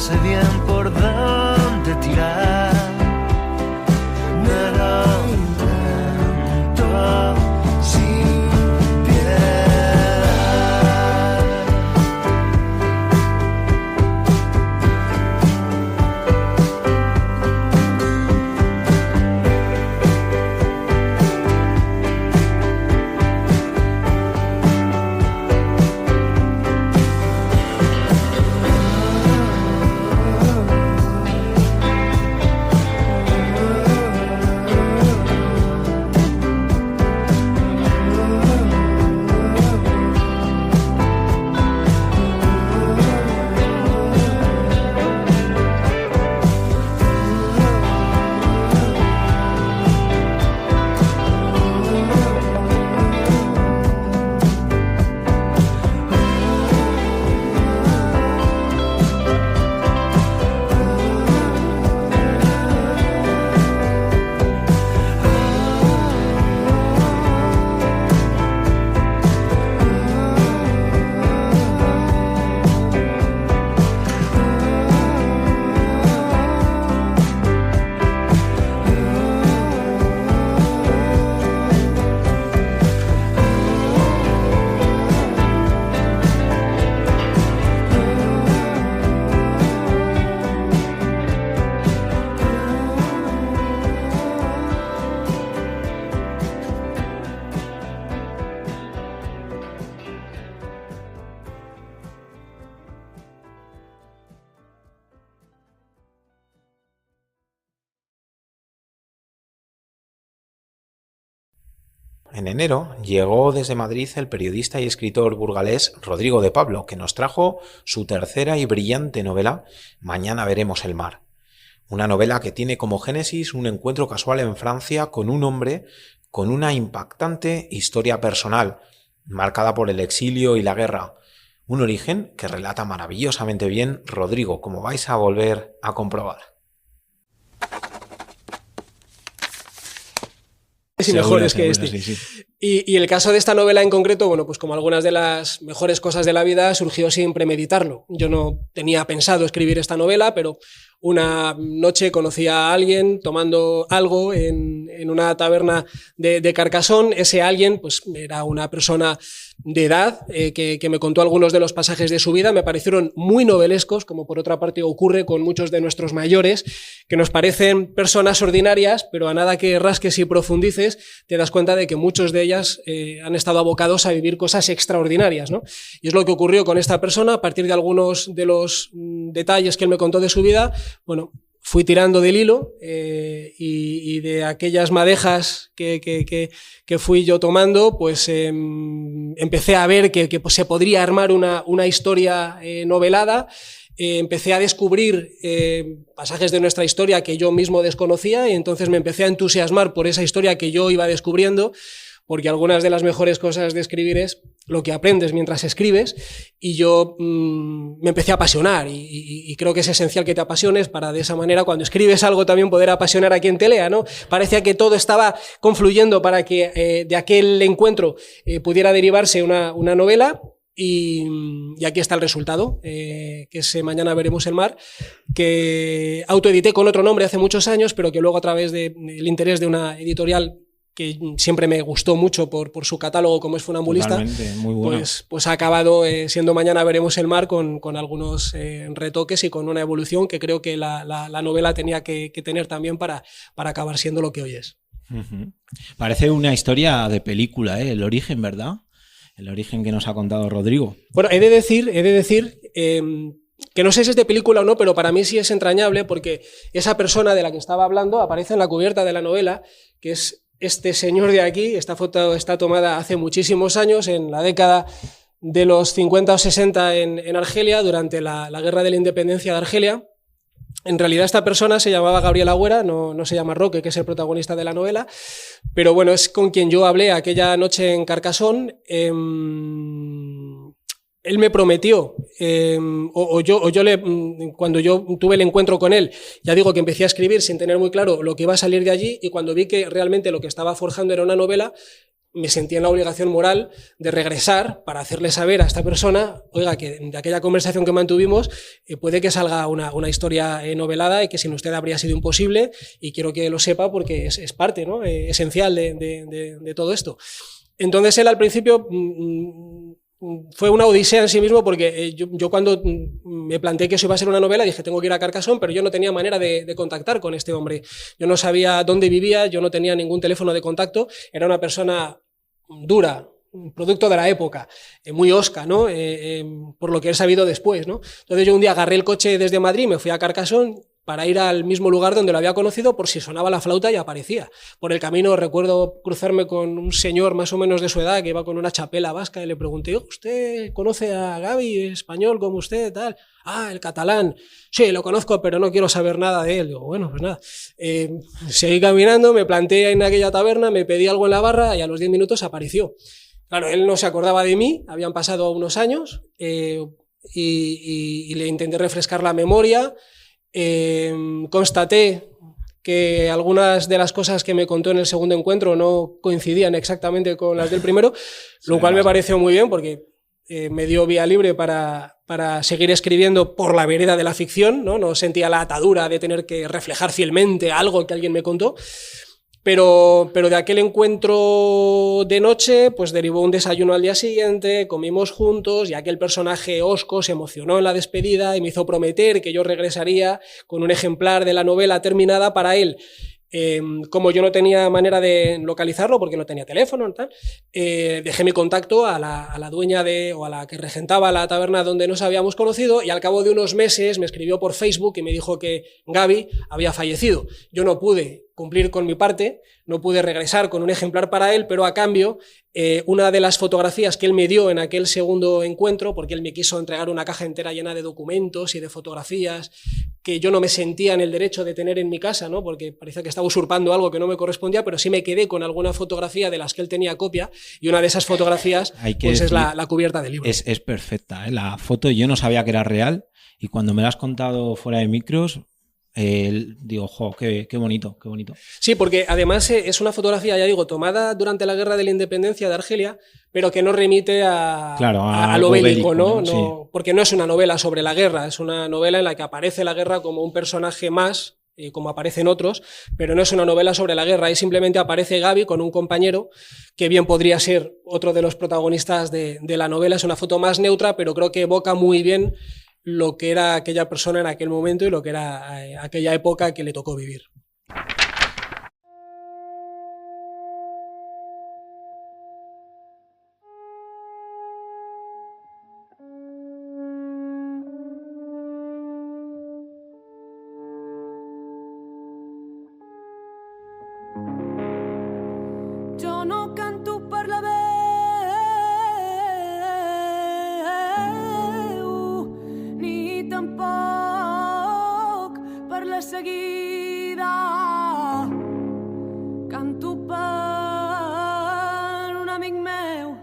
sé bien por dónde tirar. Me lo invento sin piedad. En enero llegó desde Madrid el periodista y escritor burgalés Rodrigo de Pablo, que nos trajo su tercera y brillante novela Mañana veremos el mar. Una novela que tiene como génesis un encuentro casual en Francia con un hombre con una impactante historia personal, marcada por el exilio y la guerra. Un origen que relata maravillosamente bien Rodrigo, como vais a volver a comprobar. Y mejores que este. Sí, sí. Y el caso de esta novela en concreto, bueno, pues como algunas de las mejores cosas de la vida, surgió sin premeditarlo. Yo no tenía pensado escribir esta novela, pero una noche conocí a alguien tomando algo en una taberna de Carcassonne. Ese alguien pues era una persona de edad que me contó algunos de los pasajes de su vida. Me parecieron muy novelescos, como por otra parte ocurre con muchos de nuestros mayores, que nos parecen personas ordinarias, pero a nada que rasques y profundices te das cuenta de que muchos de ellas han estado abocados a vivir cosas extraordinarias, ¿no? Y es lo que ocurrió con esta persona. A partir de algunos de los detalles que él me contó de su vida, bueno, fui tirando del hilo y de aquellas madejas que fui yo tomando, pues empecé a ver que pues, se podría armar una historia novelada. Empecé a descubrir pasajes de nuestra historia que yo mismo desconocía y entonces me empecé a entusiasmar por esa historia que yo iba descubriendo, porque algunas de las mejores cosas de escribir es lo que aprendes mientras escribes, y yo me empecé a apasionar y creo que es esencial que te apasiones para de esa manera cuando escribes algo también poder apasionar a quien te lea, ¿no? Parecía que todo estaba confluyendo para que de aquel encuentro pudiera derivarse una novela. Y aquí está el resultado, que es Mañana veremos el mar, que autoedité con otro nombre hace muchos años, pero que luego a través del interés de una editorial que siempre me gustó mucho por su catálogo, como es Funambulista, muy bueno. pues ha acabado siendo Mañana veremos el mar con algunos retoques y con una evolución que creo que la novela tenía que tener también para acabar siendo lo que hoy es. Uh-huh. Parece una historia de película, el origen, ¿verdad? El origen que nos ha contado Rodrigo. Bueno, he de decir que no sé si es de película o no, pero para mí sí es entrañable porque esa persona de la que estaba hablando aparece en la cubierta de la novela, que es este señor de aquí. Esta foto está tomada hace muchísimos años, en la década de los 50 o 60 en Argelia, durante la Guerra de la Independencia de Argelia. En realidad esta persona se llamaba Gabriel Agüera, no se llama Roque, que es el protagonista de la novela, pero bueno, es con quien yo hablé aquella noche en Carcassonne. Él me prometió, cuando yo tuve el encuentro con él, ya digo que empecé a escribir sin tener muy claro lo que iba a salir de allí, y cuando vi que realmente lo que estaba forjando era una novela, me sentía en la obligación moral de regresar para hacerle saber a esta persona, oiga, que de aquella conversación que mantuvimos puede que salga una historia novelada y que sin usted habría sido imposible, y quiero que lo sepa porque es parte, ¿no?, esencial de todo esto. Entonces él al principio fue una odisea en sí mismo, porque yo cuando me planteé que eso iba a ser una novela dije, tengo que ir a Carcassonne, pero yo no tenía manera de contactar con este hombre. Yo no sabía dónde vivía, yo no tenía ningún teléfono de contacto, era una persona dura, producto de la época, muy osca, ¿no? Por lo que he sabido después, ¿no? Entonces yo un día agarré el coche desde Madrid, me fui a Carcassonne para ir al mismo lugar donde lo había conocido por si sonaba la flauta y aparecía. Por el camino recuerdo cruzarme con un señor más o menos de su edad que iba con una chapela vasca y le pregunté, ¿usted conoce a Gavi, español como usted, tal? Ah, el catalán. Sí, lo conozco, pero no quiero saber nada de él. Digo, bueno, pues nada. Seguí caminando, me planté en aquella taberna, me pedí algo en la barra y a los 10 minutos apareció. Claro, él no se acordaba de mí, habían pasado unos años y le intenté refrescar la memoria. Constaté que algunas de las cosas que me contó en el segundo encuentro no coincidían exactamente con las del primero, lo cual me pareció muy bien porque me dio vía libre para seguir escribiendo por la vereda de la ficción, ¿no? No sentía la atadura de tener que reflejar fielmente algo que alguien me contó. Pero de aquel encuentro de noche, pues derivó un desayuno al día siguiente, comimos juntos y aquel personaje hosco se emocionó en la despedida y me hizo prometer que yo regresaría con un ejemplar de la novela terminada para él. Como yo no tenía manera de localizarlo porque no tenía teléfono, tal, dejé mi contacto a la dueña o a la que regentaba la taberna donde nos habíamos conocido, y al cabo de unos meses me escribió por Facebook y me dijo que Gavi había fallecido. Yo no pude cumplir con mi parte, no pude regresar con un ejemplar para él, pero a cambio una de las fotografías que él me dio en aquel segundo encuentro, porque él me quiso entregar una caja entera llena de documentos y de fotografías que yo no me sentía en el derecho de tener en mi casa, ¿no? Porque parecía que estaba usurpando algo que no me correspondía, pero sí me quedé con alguna fotografía de las que él tenía copia, y una de esas fotografías pues es la cubierta del libro. Es perfecta, ¿eh? La foto yo no sabía que era real, y cuando me la has contado fuera de micros, digo, jo, qué bonito, qué bonito. Sí, porque además es una fotografía, ya digo, tomada durante la Guerra de la Independencia de Argelia, pero que no remite a lo bélico, ¿no? Sí. Porque no es una novela sobre la guerra, es una novela en la que aparece la guerra como un personaje más, como aparecen otros, pero no es una novela sobre la guerra, ahí simplemente aparece Gavi con un compañero que bien podría ser otro de los protagonistas de la novela. Es una foto más neutra, pero creo que evoca muy bien lo que era aquella persona en aquel momento y lo que era aquella época que le tocó vivir. Jo no canto per la veu, ni tampoc per la seguida. Canto per un amic meu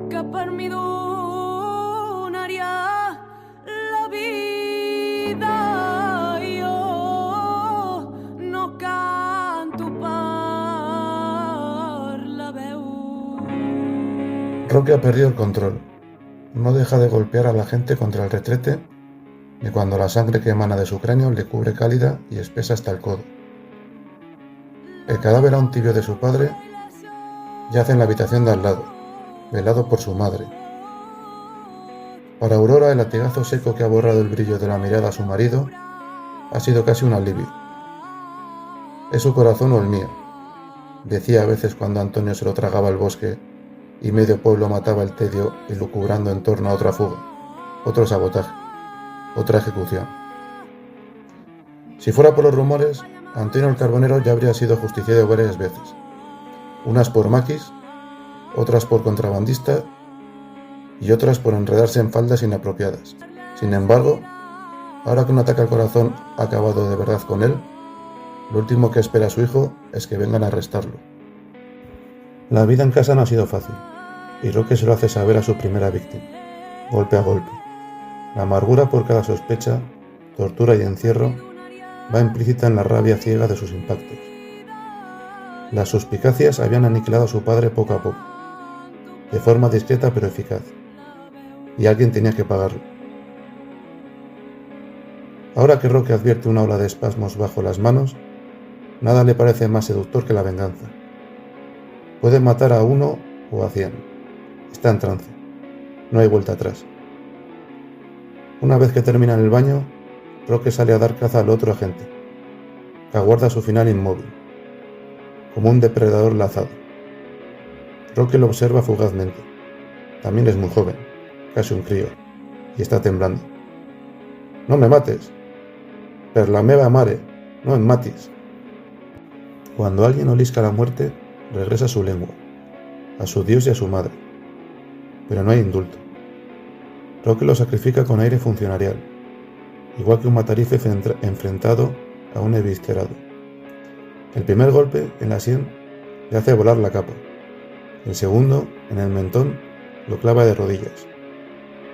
que per mi donaria la vida. Jo no canto per la veu. Roque ha perdido el control. No deja de golpear a la gente contra el retrete, ni cuando la sangre que emana de su cráneo le cubre cálida y espesa hasta el codo. El cadáver aún tibio de su padre yace en la habitación de al lado, velado por su madre. Para Aurora, el latigazo seco que ha borrado el brillo de la mirada a su marido ha sido casi un alivio. ¿Es su corazón o el mío?, decía a veces cuando Antonio se lo tragaba al bosque y medio pueblo mataba el tedio elucubrando en torno a otra fuga, otro sabotaje, otra ejecución. Si fuera por los rumores, Antonio el Carbonero ya habría sido justiciado varias veces, unas por maquis, otras por contrabandista y otras por enredarse en faldas inapropiadas. Sin embargo, ahora que un ataque al corazón ha acabado de verdad con él, lo último que espera su hijo es que vengan a arrestarlo. La vida en casa no ha sido fácil, y Roque se lo hace saber a su primera víctima, golpe a golpe. La amargura por cada sospecha, tortura y encierro va implícita en la rabia ciega de sus impactos. Las suspicacias habían aniquilado a su padre poco a poco, de forma discreta pero eficaz, y alguien tenía que pagarlo. Ahora que Roque advierte una ola de espasmos bajo las manos, nada le parece más seductor que la venganza. Puede matar a 1 o a 100. Está en trance. No hay vuelta atrás. Una vez que termina en el baño, Roque sale a dar caza al otro agente, que aguarda su final inmóvil, como un depredador lazado. Roque lo observa fugazmente. También es muy joven, casi un crío, y está temblando. «No me mates! Per la meva mare, no em matis». Cuando alguien olisca la muerte, regresa a su lengua, a su Dios y a su madre. Pero no hay indulto. Roque lo sacrifica con aire funcionarial, igual que un matarife enfrentado a un eviscerado. El primer golpe, en la sien, le hace volar la capa. El segundo, en el mentón, lo clava de rodillas.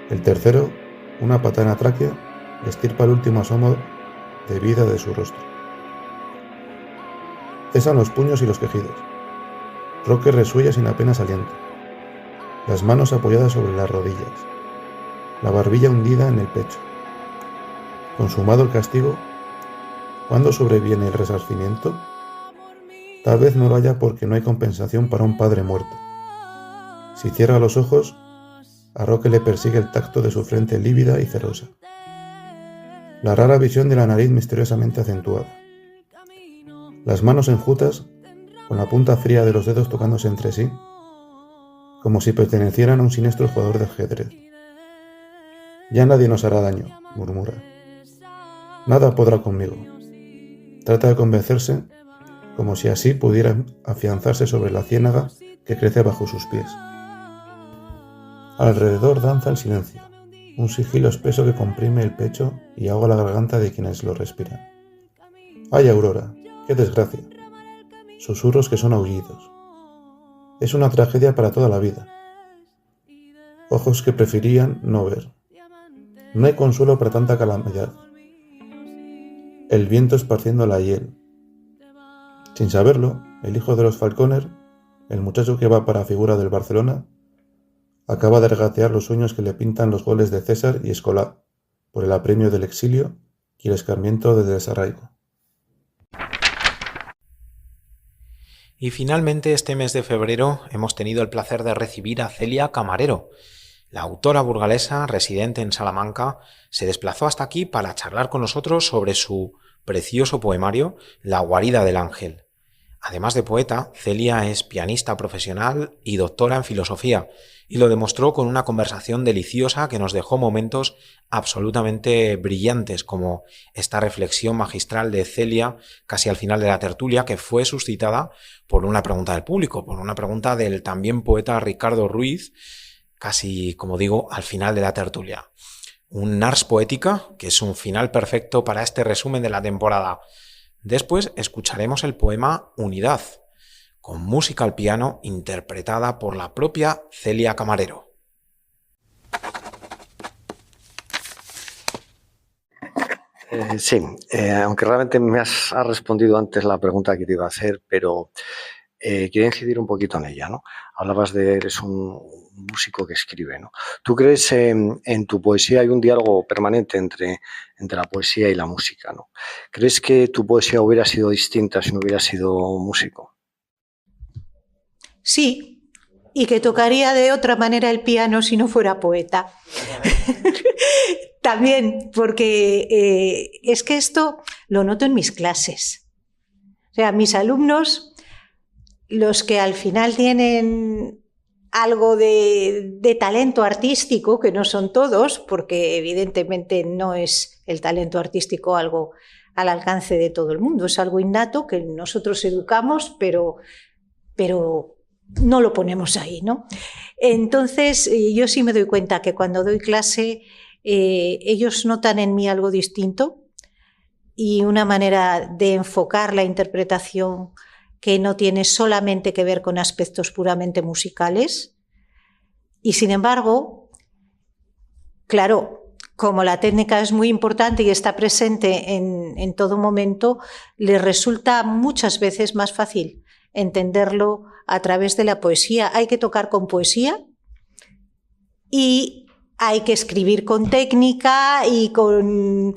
El tercero, una patada en la tráquea, le estirpa el último asomo de vida de su rostro. Cesan los puños y los quejidos. Roque resuella sin apenas aliento, las manos apoyadas sobre las rodillas, la barbilla hundida en el pecho. Consumado el castigo, ¿cuándo sobreviene el resarcimiento? Tal vez no lo haya porque no hay compensación para un padre muerto. Si cierra los ojos, a Roque le persigue el tacto de su frente lívida y cerosa, la rara visión de la nariz misteriosamente acentuada, las manos enjutas con la punta fría de los dedos tocándose entre sí, como si pertenecieran a un siniestro jugador de ajedrez. «Ya nadie nos hará daño», murmura. «Nada podrá conmigo». Trata de convencerse, como si así pudiera afianzarse sobre la ciénaga que crece bajo sus pies. Alrededor danza el silencio, un sigilo espeso que comprime el pecho y ahoga la garganta de quienes lo respiran. «¡Ay, Aurora! ¡Qué desgracia!», susurros que son aullidos. Es una tragedia para toda la vida. Ojos que preferirían no ver. No hay consuelo para tanta calamidad. El viento esparciendo la hiel. Sin saberlo, el hijo de los Falconer, el muchacho que va para figura del Barcelona, acaba de regatear los sueños que le pintan los goles de César y Escolá por el apremio del exilio y el escarmiento del desarraigo. Y finalmente este mes de febrero hemos tenido el placer de recibir a Celia Camarero. La autora burgalesa, residente en Salamanca, se desplazó hasta aquí para charlar con nosotros sobre su precioso poemario La guarida del ángel. Además de poeta, Celia es pianista profesional y doctora en filosofía, y lo demostró con una conversación deliciosa que nos dejó momentos absolutamente brillantes, como esta reflexión magistral de Celia casi al final de la tertulia, que fue suscitada por una pregunta del público, por una pregunta del también poeta Ricardo Ruiz, casi, como digo, al final de la tertulia. Un Ars Poética, que es un final perfecto para este resumen de la temporada. Después escucharemos el poema Unidad, con música al piano interpretada por la propia Celia Camarero. Sí, aunque realmente me has respondido antes la pregunta que te iba a hacer, pero quiero incidir un poquito en ella, ¿no? Hablabas de eres un músico que escribe, ¿no? ¿Tú crees en tu poesía hay un diálogo permanente entre la poesía y la música, ¿no? ¿Crees que tu poesía hubiera sido distinta si no hubieras sido músico? Sí, y que tocaría de otra manera el piano si no fuera poeta. También, porque es que esto lo noto en mis clases. O sea, mis alumnos, los que al final tienen algo de talento artístico, que no son todos, porque evidentemente no es el talento artístico algo al alcance de todo el mundo, es algo innato que nosotros educamos, pero no lo ponemos ahí, ¿no? Entonces, yo sí me doy cuenta que cuando doy clase, ellos notan en mí algo distinto y una manera de enfocar la interpretación que no tiene solamente que ver con aspectos puramente musicales. Y sin embargo, claro, como la técnica es muy importante y está presente en todo momento, les resulta muchas veces más fácil entenderlo a través de la poesía. Hay que tocar con poesía y hay que escribir con técnica y con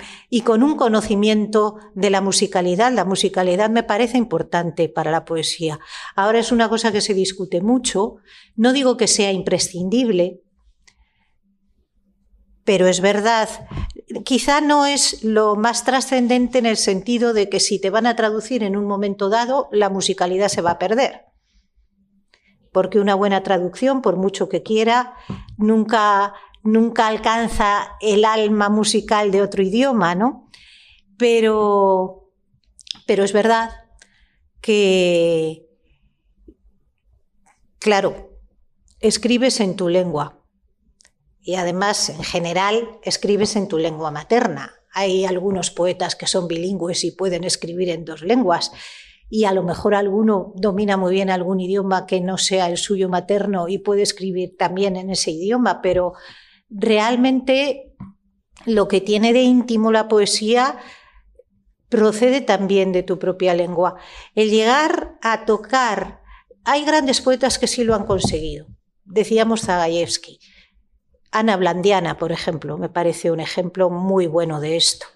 un conocimiento de la musicalidad. La musicalidad me parece importante para la poesía. Ahora es una cosa que se discute mucho. No digo que sea imprescindible, pero es verdad, quizá no es lo más trascendente en el sentido de que si te van a traducir en un momento dado, la musicalidad se va a perder. Porque una buena traducción, por mucho que quiera, nunca alcanza el alma musical de otro idioma, ¿no? Pero es verdad que, claro, escribes en tu lengua y además, en general, escribes en tu lengua materna. Hay algunos poetas que son bilingües y pueden escribir en 2 lenguas y a lo mejor alguno domina muy bien algún idioma que no sea el suyo materno y puede escribir también en ese idioma, pero realmente lo que tiene de íntimo la poesía procede también de tu propia lengua. El llegar a tocar, hay grandes poetas que sí lo han conseguido. Decíamos Zagayevsky. Ana Blandiana, por ejemplo, me parece un ejemplo muy bueno de esto.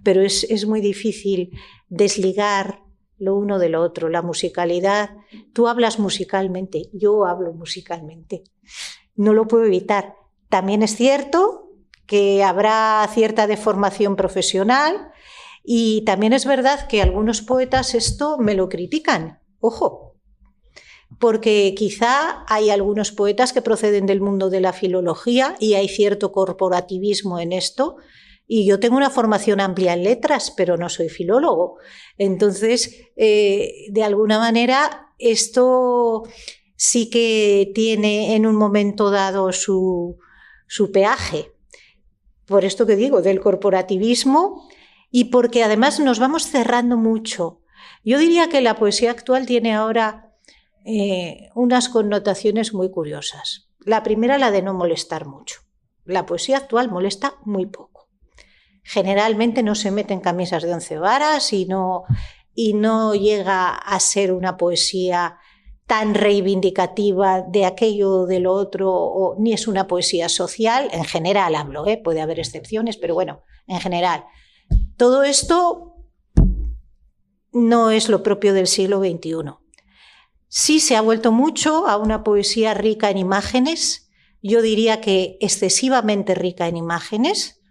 Pero es muy difícil desligar lo uno de lo otro, la musicalidad. Tú hablas musicalmente, yo hablo musicalmente. No lo puedo evitar. También es cierto que habrá cierta deformación profesional y también es verdad que algunos poetas esto me lo critican. Ojo, porque quizá hay algunos poetas que proceden del mundo de la filología y hay cierto corporativismo en esto. Y yo tengo una formación amplia en letras, pero no soy filólogo. Entonces, de alguna manera, esto sí que tiene en un momento dado su peaje. Por esto que digo, del corporativismo y porque además nos vamos cerrando mucho. Yo diría que la poesía actual tiene ahora unas connotaciones muy curiosas. La primera, la de no molestar mucho. La poesía actual molesta muy poco. Generalmente no se mete en camisas de 11 varas y no llega a ser una poesía tan reivindicativa de aquello o de lo otro, ni es una poesía social. En general hablo, puede haber excepciones, pero bueno, en general. Todo esto no es lo propio del siglo XXI. Sí se ha vuelto mucho a una poesía rica en imágenes, yo diría que excesivamente rica en imágenes,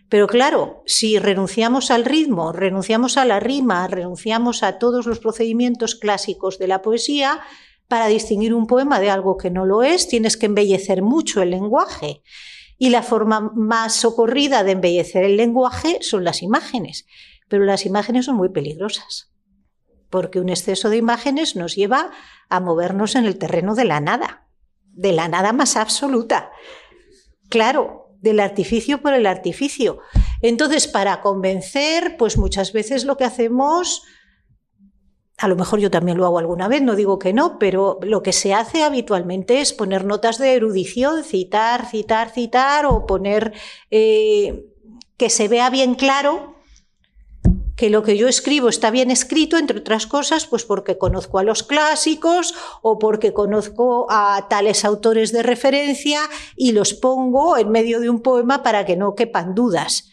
pero claro, si renunciamos al ritmo, renunciamos a la rima, renunciamos a todos los procedimientos clásicos de la poesía, para distinguir un poema de algo que no lo es, tienes que embellecer mucho el lenguaje. Y la forma más socorrida de embellecer el lenguaje son las imágenes, pero las imágenes son muy peligrosas. Porque un exceso de imágenes nos lleva a movernos en el terreno de la nada más absoluta. Claro, del artificio por el artificio. Entonces, para convencer, pues muchas veces lo que hacemos, a lo mejor yo también lo hago alguna vez, no digo que no, pero lo que se hace habitualmente es poner notas de erudición, citar, o poner que se vea bien claro que lo que yo escribo está bien escrito, entre otras cosas, pues porque conozco a los clásicos o porque conozco a tales autores de referencia y los pongo en medio de un poema para que no quepan dudas.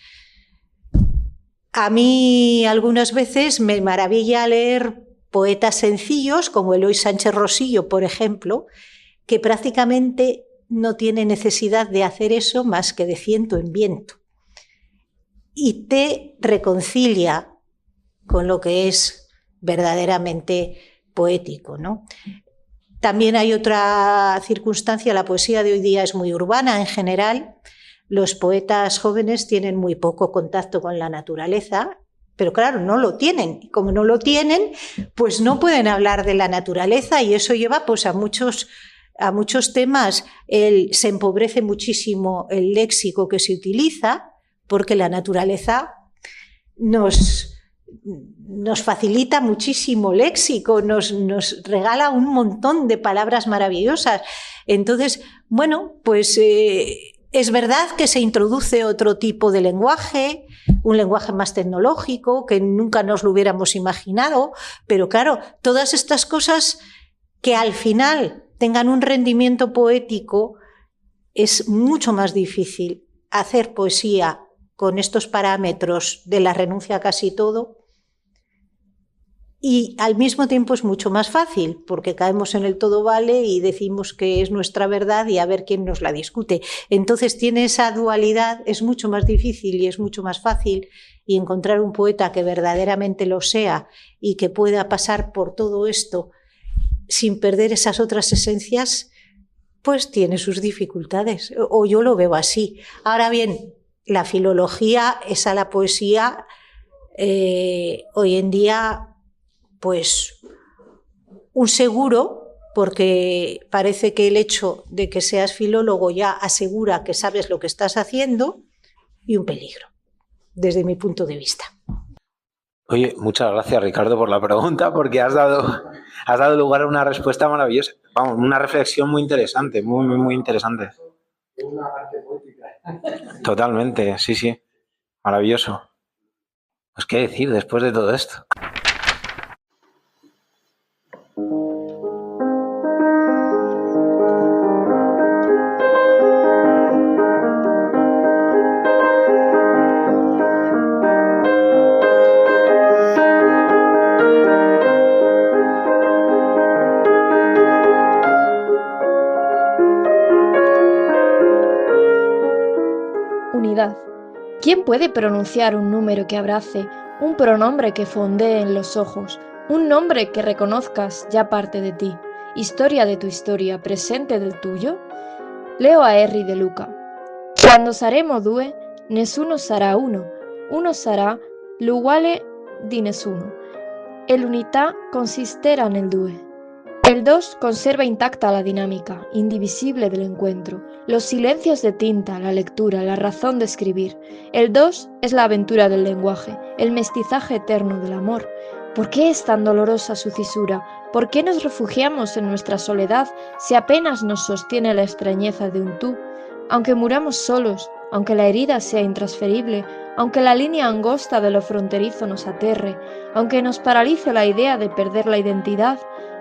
A mí algunas veces me maravilla leer poetas sencillos como Eloy Sánchez Rosillo, por ejemplo, que prácticamente no tiene necesidad de hacer eso más que de ciento en viento. Y te reconcilia con lo que es verdaderamente poético, ¿no? También hay otra circunstancia, la poesía de hoy día es muy urbana en general, los poetas jóvenes tienen muy poco contacto con la naturaleza, pero claro, no lo tienen, y como no lo tienen, pues no pueden hablar de la naturaleza y eso lleva pues a muchos temas. Se empobrece muchísimo el léxico que se utiliza porque la naturaleza nos facilita muchísimo léxico, nos regala un montón de palabras maravillosas. Entonces, bueno, pues es verdad que se introduce otro tipo de lenguaje, un lenguaje más tecnológico, que nunca nos lo hubiéramos imaginado, pero claro, todas estas cosas que al final tengan un rendimiento poético, es mucho más difícil hacer poesía con estos parámetros de la renuncia a casi todo, y al mismo tiempo es mucho más fácil, porque caemos en el todo vale y decimos que es nuestra verdad y a ver quién nos la discute. Entonces tiene esa dualidad, es mucho más difícil y es mucho más fácil, y encontrar un poeta que verdaderamente lo sea y que pueda pasar por todo esto sin perder esas otras esencias, pues tiene sus dificultades, o yo lo veo así. Ahora bien, la filología es a la poesía hoy en día pues un seguro, porque parece que el hecho de que seas filólogo ya asegura que sabes lo que estás haciendo, y un peligro, desde mi punto de vista. Oye, muchas gracias, Ricardo, por la pregunta, porque has dado lugar a una respuesta maravillosa. Vamos, una reflexión muy interesante, muy interesante. Una arte poética. Totalmente, sí. Maravilloso. Pues qué decir después de todo esto. Unidad. ¿Quién puede pronunciar un número que abrace, un pronombre que fondee en los ojos, un nombre que reconozcas ya parte de ti, historia de tu historia, presente del tuyo? Leo a Henry de Luca. Quando saremo due, nessuno sarà uno sarà l'uguale di nessuno, e l'unità consisterà nel due. El 2 conserva intacta la dinámica, indivisible del encuentro, los silencios de tinta, la lectura, la razón de escribir. El 2 es la aventura del lenguaje, el mestizaje eterno del amor. ¿Por qué es tan dolorosa su cisura? ¿Por qué nos refugiamos en nuestra soledad si apenas nos sostiene la extrañeza de un tú? Aunque muramos solos, aunque la herida sea intransferible, aunque la línea angosta de lo fronterizo nos aterre, aunque nos paralice la idea de perder la identidad,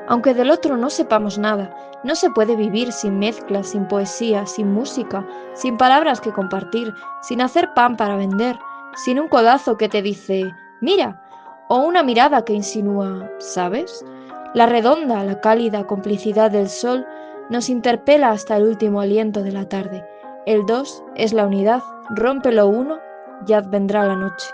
aunque del otro no sepamos nada, no se puede vivir sin mezclas, sin poesía, sin música, sin palabras que compartir, sin hacer pan para vender, sin un codazo que te dice «mira», o una mirada que insinúa «¿sabes?». La redonda, la cálida complicidad del sol nos interpela hasta el último aliento de la tarde. El 2 es la unidad, rompe lo uno, ya vendrá la noche.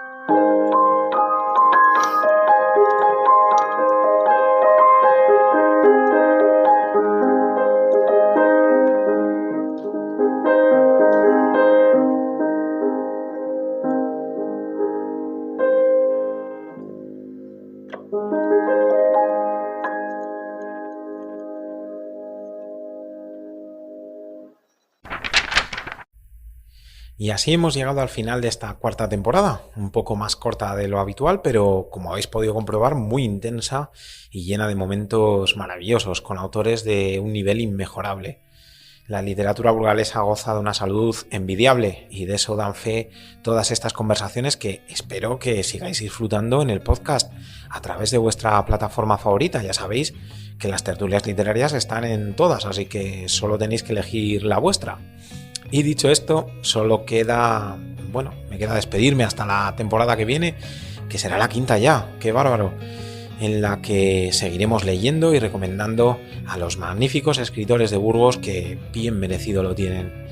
Y así hemos llegado al final de esta cuarta temporada, un poco más corta de lo habitual, pero como habéis podido comprobar, muy intensa y llena de momentos maravillosos, con autores de un nivel inmejorable. La literatura burgalesa goza de una salud envidiable y de eso dan fe todas estas conversaciones que espero que sigáis disfrutando en el podcast a través de vuestra plataforma favorita. Ya sabéis que las tertulias literarias están en todas, así que solo tenéis que elegir la vuestra. Y dicho esto, solo queda, me queda despedirme hasta la temporada que viene, que será la quinta ya, qué bárbaro, en la que seguiremos leyendo y recomendando a los magníficos escritores de Burgos que bien merecido lo tienen.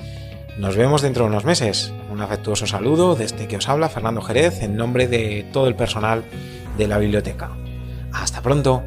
Nos vemos dentro de unos meses. Un afectuoso saludo de este que os habla, Fernando Jerez, en nombre de todo el personal de la biblioteca. ¡Hasta pronto!